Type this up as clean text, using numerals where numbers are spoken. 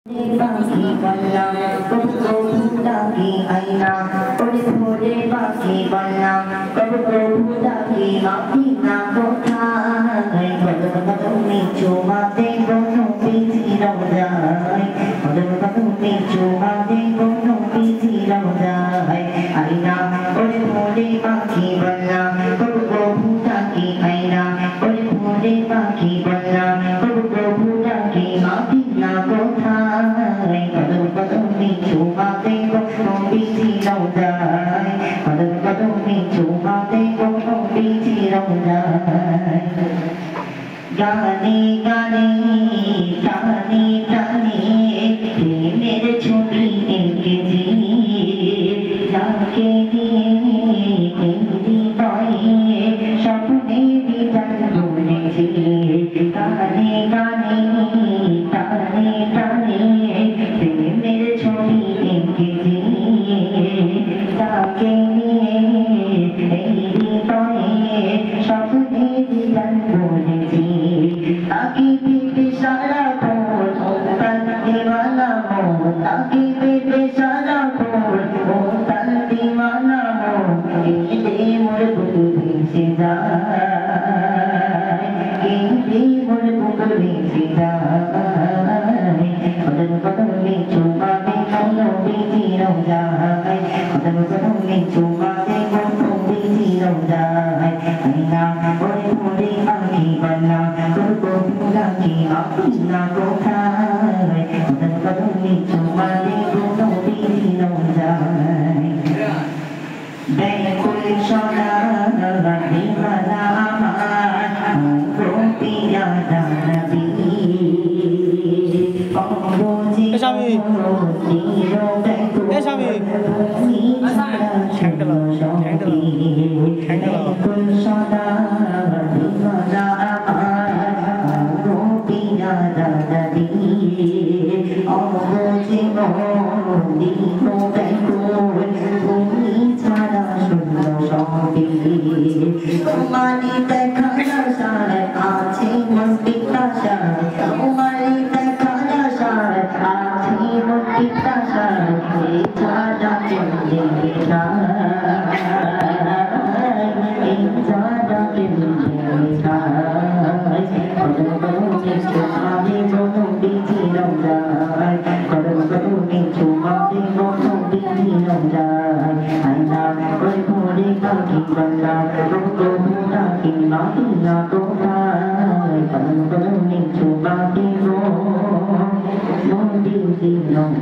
পাখি বললাম কবু কবু ডাকি আইনা ওরে ভোরে পাখি বললাম কবু কবু ডাকি মাটি না কোথায় কদম কদম নিচু মাতে বনু পিছি রওজায় কদম কদম নিচু মাতে বনু পিছি রওজায় আইনা ওরে ভোরে পাখি বললাম কবু কবু ডাকি আইনা ওরে ভোরে পাখি বললাম কবু কবু ডাকি মাটি না কোথায় কদম কদম নিচু মাতে বনু পিছি রওজায় কদম কদম নিচু মাতে বনু পিছি রওজায় গানে গানে টানে টানে প্রেমের ছবি এঁকেছি যাকে নিয়ে হৃদয়ে স্বপ্নে বিধান বুনেছি গানে গানে টানে টানে প্রেমের ছবি এঁকেছি যাকে নিয়ে হৃদয়ে স্বপ্নে বিধান বুনেছি ताकि बेटे सारा बोल होता दीवाना हो ताकि बेटे सारा बोल होता दीवाना हो दे मोर बुद्धि से जाए दे मोर बुद्धि से जाए कदम कदम में चुमा दे कोनो बीती रह जाए कदम कदम में चुमा दे कोनो बीती रह जाए आईना ओरे ओरे आँखी बना Lagi aku nak kokai, dan kau ni cuma di gunung di Sinojai. Dan kulit saudara di mana aman, aku tiada nabi. Sami. Sami. Umani tekana sare achi mundita sare umani tekana sare achi mundita sare chada chindina chada chindina kadam kadam nichu adi bono biti rojai kadam kadam nichu adi bono biti rojai aina koi bhore pakhi banda Taki mati na kokai, kadang kadang nicu mati mo, mo di di nong